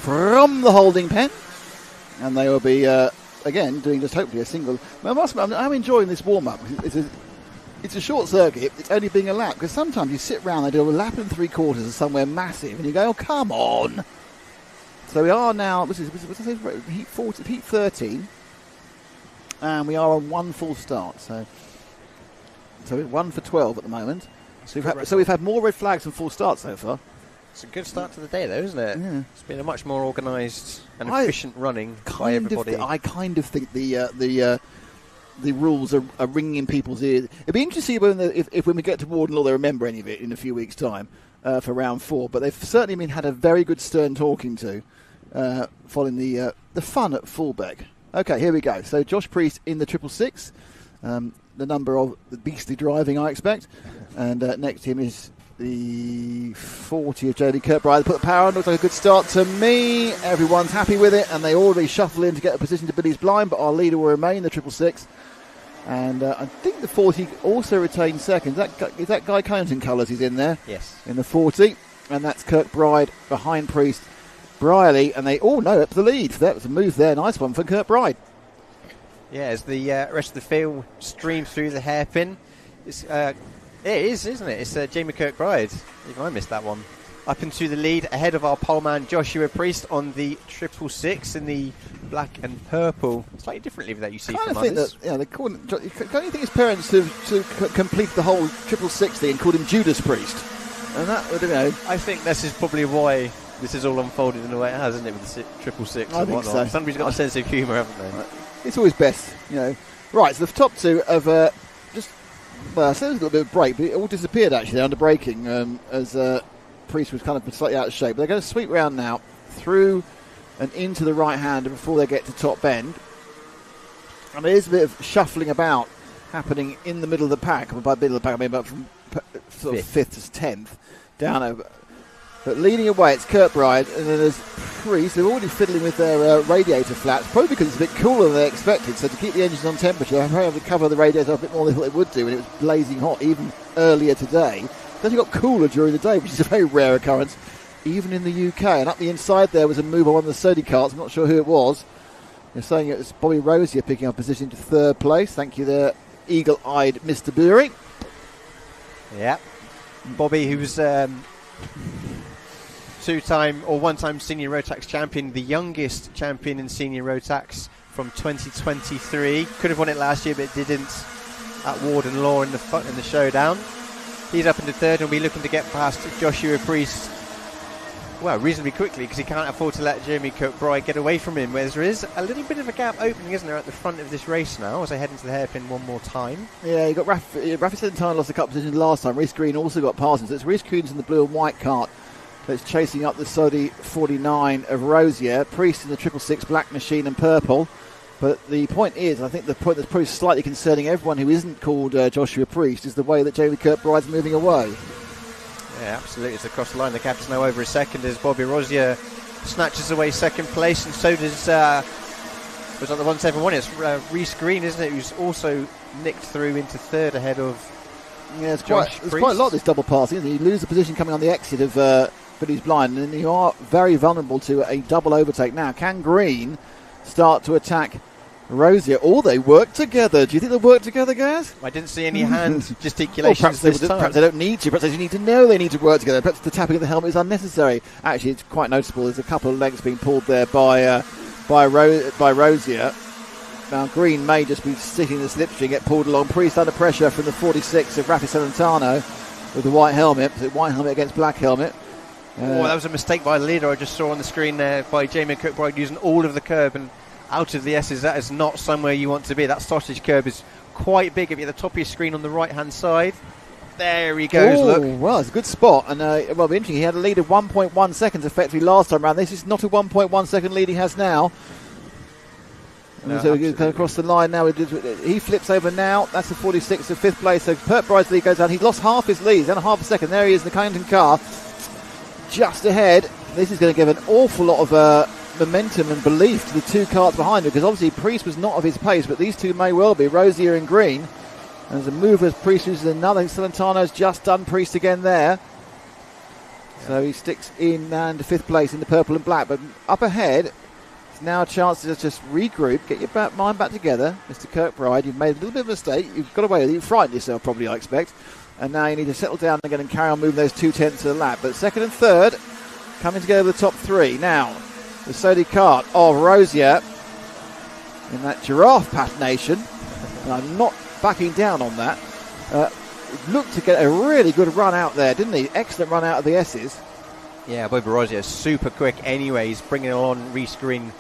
from the holding pen. And they will be, again, doing just hopefully a single. I'm enjoying this warm-up. It's a short circuit. It's only being a lap. Because sometimes you sit around, they do a lap and 3/4 of somewhere massive. And you go, oh, come on. So we are now, what's heat 13. And we are on one full start. So 1 for 12 at the moment. So we've had more red flags than full starts so far. It's a good start to the day, though, isn't it? Yeah. It's been a much more organised and efficient running by everybody. I kind of think the rules are ringing in people's ears. It'd be interesting to see if when we get to Wardenlaw they remember any of it in a few weeks' time for round 4. But they've certainly had a very good stern talking to following the fun at Fullbeck. Okay, here we go. So Josh Priest in the 666. The number of the beastly driving, I expect. And next to him is the 40 of Jamie Kirkbride. They put the power on. Looks like a good start to me. Everyone's happy with it, and they already shuffle in to get a position to Billy's blind, but our leader will remain, the 666. And I think the 40 also retains second. Is that Guy Cunnington colours he's in there? Yes. In the 40. And that's Kirkbride behind Priest. Briley, and they all know up the lead. That was a move there. Nice one for Kirkbride. Yeah, as the rest of the field streams through the hairpin, it is, isn't it? It's Jamie Kirkbride. Even I missed that one. Up into the lead, ahead of our poleman Joshua Priest on the 666 in the black and purple. Slightly differently that you see from others. Don't you think his parents to complete the whole 660 and called him Judas Priest? And that would, I think this is probably why this is all unfolded in the way it has, isn't it, with the 666 I and think whatnot. so. Somebody's got a sense of humour, haven't they? It's always best, Right, so the top two have I said there was a little bit of break, but it all disappeared actually under braking as Priest was kind of slightly out of shape. But they're going to sweep round now through and into the right-hander before they get to top bend. And there is a bit of shuffling about happening in the middle of the pack. By middle of the pack, I mean about from sort of 5th to 10th down over. But leading away, it's Kirkbride, and then there's Priest. They're already fiddling with their radiator flaps, probably because it's a bit cooler than they expected. So to keep the engines on temperature, they're able to cover the radiator a bit more than they thought they would do, and it was blazing hot even earlier today. It's actually got cooler during the day, which is a very rare occurrence, even in the UK. And up the inside there was a move on one of the Sodi carts. I'm not sure who it was. They're saying it was Bobby Rosier picking up position to 3rd place. Thank you there, eagle-eyed Mr. Bury. Yeah. Bobby, who's two-time or one-time senior road tax champion, the youngest champion in senior road tax from 2023. Could have won it last year, but didn't at Wardenlaw in the showdown. He's up into 3rd and will be looking to get past Joshua Priest, well, reasonably quickly, because he can't afford to let Jamie Kirkbride get away from him. Whereas there is a little bit of a gap opening, isn't there, at the front of this race now, as I head into the hairpin one more time. Yeah, you got Rafi Celentano lost a couple of positions last time. Reece Green also got passing. So it's Reece Coons in the blue and white cart that's chasing up the Sodi 49 of Rosier. Priest in the 666 black machine and purple. But the point is, I think the point that's probably slightly concerning everyone who isn't called Joshua Priest is the way that Jamie Kirkbride's moving away. Yeah, absolutely. It's across the line. The gap is now over a second as Bobby Rosier snatches away 2nd place, and so does was that the 171? It's Reece Green, isn't it, who's also nicked through into 3rd ahead of There's quite a lot of this double passing, isn't it? You lose the position coming on the exit of Billy's blind, and you are very vulnerable to a double overtake. Now, can Green start to attack Rosier, or they work together? Do you think they'll work together, guys? I didn't see any hand gesticulations this time. Perhaps they don't need to. Perhaps they need to know they need to work together. Perhaps the tapping of the helmet is unnecessary. Actually, it's quite noticeable. There's a couple of legs being pulled there by Rosier. Now, Green may just be sitting in the slipstream, get pulled along. Priest under pressure from the 46 of Rafi Celentano with the white helmet. So white helmet against black helmet. That was a mistake by the leader I just saw on the screen there by Jamie Kirkbride using all of the curb and out of the S's. That is not somewhere you want to be. That sausage curb is quite big. If you're at the top of your screen on the right-hand side. There he goes, look. Well, it's a good spot. And, it'll be interesting. He had a lead of 1.1 seconds effectively last time around. This is not a 1.1 second lead he has now. No, so he goes across the line now. He flips over now. That's the 46 of 5th place. So Kirkbride's lead goes down. He's lost half his lead. He's down a half a second. There he is in the Cunnington car. Just ahead. This is going to give an awful lot of momentum and belief to the 2 carts behind him, because obviously Priest was not of his pace, but these two may well be, Rosier and Green. And there's a move as Priest uses another. Celentano's just done Priest again there. So he sticks in and 5th place in the purple and black. But up ahead, it's now a chance to just regroup, get your mind back together. Mr. Kirkbride, you've made a little bit of a mistake. You've got away with it. You've frightened yourself, probably, I expect. And now you need to settle down again and carry on moving those 2/10 of the lap. But 2nd and 3rd coming together with the top 3. Now, the Sodi Kart of Rosier in that giraffe patination. And I'm not backing down on that. Looked to get a really good run out there, didn't he? Excellent run out of the S's. Yeah, Bobby Rosier is super quick anyway. He's bringing on Reese Green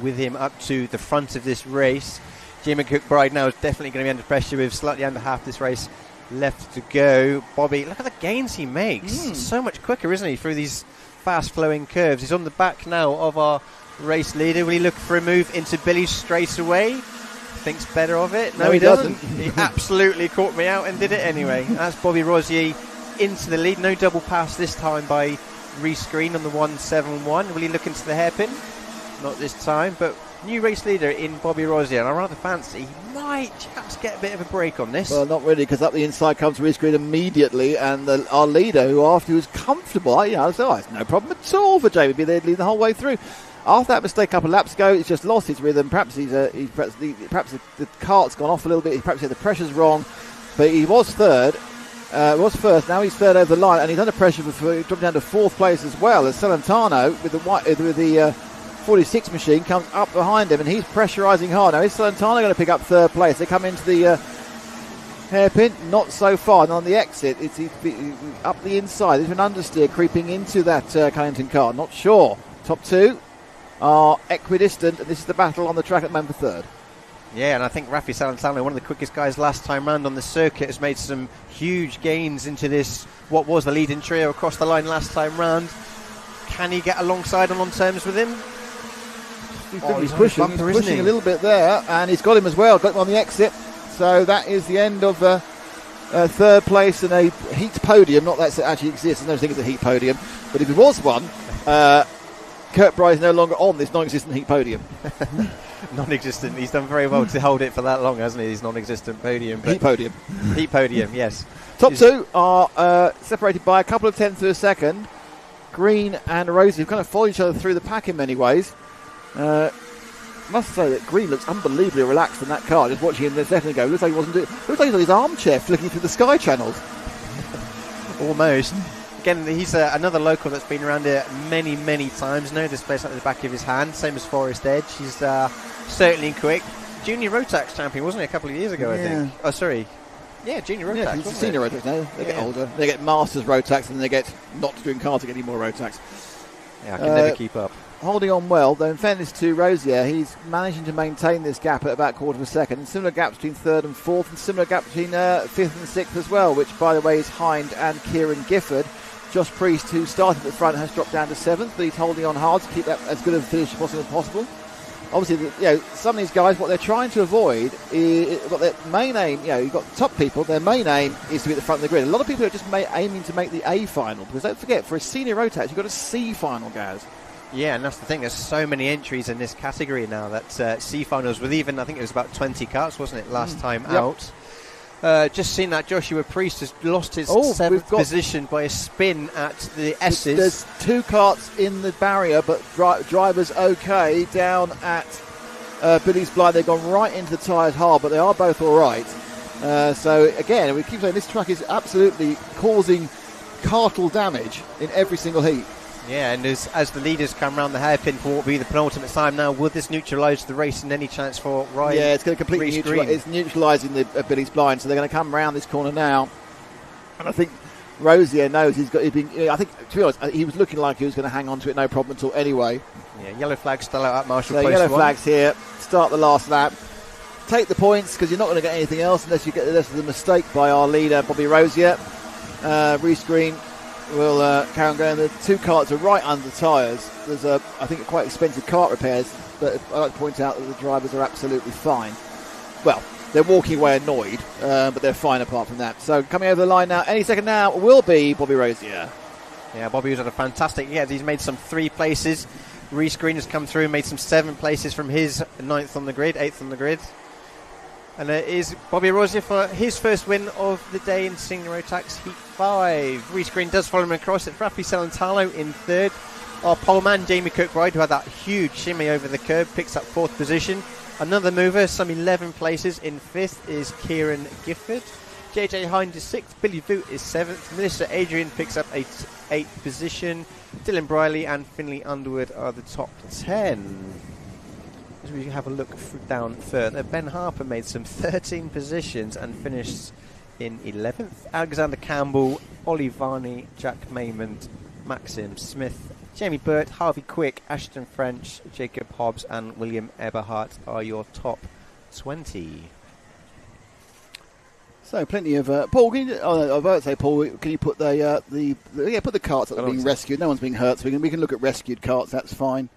with him up to the front of this race. Jamie Cookbride now is definitely going to be under pressure with slightly under half this race left to go. Bobby, look at the gains he makes. So much quicker, isn't he, through these fast-flowing curves. He's on the back now of our race leader. Will he look for a move into Billy straight away? Thinks better of it? No, he doesn't. He absolutely caught me out and did it anyway. That's Bobby Rosier into the lead. No double pass this time by Reese Green on the 171. Will he look into the hairpin? Not this time, but new race leader in Bobby Rosier, and I rather fancy he might just get a bit of a break on this. Well, not really, because up the inside comes Reese Green immediately, and our leader, who after he was comfortable, it's no problem at all for JBB. They'd lead the whole way through. After that mistake a couple of laps ago, he's just lost his rhythm. Perhaps perhaps the cart's gone off a little bit. Perhaps the pressure's wrong, but he was third. Was first. Now he's third over the line, and he's under pressure for dropping down to 4th place as well. As Celentano with the 46 machine comes up behind him, and he's pressurising hard. Now is Celentano going to pick up 3rd place? They come into the hairpin, not so far. And on the exit, it's up the inside. There's an understeer creeping into that Cunnington car. Not sure. Top 2 are equidistant, and this is the battle on the track at the moment for 3rd. Yeah, and I think Rafi Salentano, one of the quickest guys last time round on the circuit, has made some huge gains into this, what was the leading trio across the line last time round. Can he get alongside and on terms with him? He's pushing a little bit there, and he's got him as well, got him on the exit. So that is the end of 3rd place in a heat podium. Not that it actually exists, I don't think it's a heat podium, but if it was one, Kirkbride is no longer on this non-existent heat podium. Non-existent. He's done very well to hold it for that long, hasn't he? His non-existent podium. Heat podium. Heat podium, yes. Top 2 are separated by a couple of tenths of a second. Green and Rosie have kind of followed each other through the pack in many ways. Must say that Green looks unbelievably relaxed in that car. Just watching him a second ago, looks like he wasn't doing. Looks like he's on his armchair flicking through the Sky channels. Almost. Again, he's another local that's been around here many, many times. No displays at the back of his hand, same as Forest Edge. He's certainly quick. Junior Rotax champion, wasn't he, a couple of years ago, I think? Oh, sorry. Yeah, Junior Rotax. Yeah, he's senior Rotax now. They get older. They get Masters Rotax, and they get not doing cars to get any more Rotax. Yeah, I can never keep up. Holding on well, though, in fairness to Rosier, he's managing to maintain this gap at about quarter of a second. And similar gap between 3rd and 4th, and similar gap between 5th and 6th as well, which, by the way, is Hind and Kieran Gifford. Josh Priest, who started at the front, has dropped down to 7th, but he's holding on hard to keep that as good a finish as possible. Obviously, some of these guys, what they're trying to avoid is what their main aim. You've got top people. Their main aim is to be at the front of the grid. A lot of people are just aiming to make the A final, because don't forget, for a senior Rotax, you've got a C final, Gaz. Yeah, and that's the thing. There's so many entries in this category now that C finals with even, I think it was about 20 carts, wasn't it, last time out. Just seen that Joshua Priest has lost his 7th position by a spin at the S's. There's 2 carts in the barrier, but drivers okay down at Billy's Blind. They've gone right into the tyres hard, but they are both all right. So again, we keep saying this track is absolutely causing cartal damage in every single heat. Yeah, and as the leaders come round the hairpin for what will be the penultimate time now, will this neutralise the race and any chance for Ryan? Yeah, it's going to completely neutralise. It's neutralising the Billy's Blind, so they're going to come round this corner now. And I think Rosier knows he's been. I think, to be honest, he was looking like he was going to hang on to it, no problem at all. Anyway, yeah, yellow flag still out at Marshall. So yellow flags here. Start the last lap. Take the points, because you're not going to get anything else unless you get the rest of the mistake by our leader Bobby Rosier. Reese Green will carry on going. The 2 carts are right under the tyres. There's I think quite expensive cart repairs, but I'd like to point out that the drivers are absolutely fine. Well, they're walking away annoyed, but they're fine apart from that. So coming over the line now, any second now, will be Bobby Rosier. Yeah, Bobby was at a fantastic. Yeah, he's made some 3 places. Reese Green has come through and made some 7 places from his 9th on the grid, 8th on the grid. And it is Bobby Rosier for his first win of the day in Senior Rotax Heat 5. Reece Green does follow him across. It's Rafi Celentano in third. Our pole man, Jamie Kirkbride, who had that huge shimmy over the curb, picks up fourth position. Another mover, some 11 places. In fifth is Kieran Gifford. JJ Hind is sixth. Billy Voot is seventh. Melissa Adrian picks up eighth position. Dylan Briley and Finley Underwood are the top 10. As we have a look down further, Ben Harper made some 13 positions and finished in 11th. Alexander Campbell, Ollie Varney, Jack Maymond, Maxim Smith, Jamie Burt, Harvey Quick, Ashton French, Jacob Hobbs and William Eberhardt are your top 20. So plenty of Paul. Can you, I was about to say, Paul, can you put put the carts that are being rescued? No one's being hurt, so we can look at rescued carts. That's fine.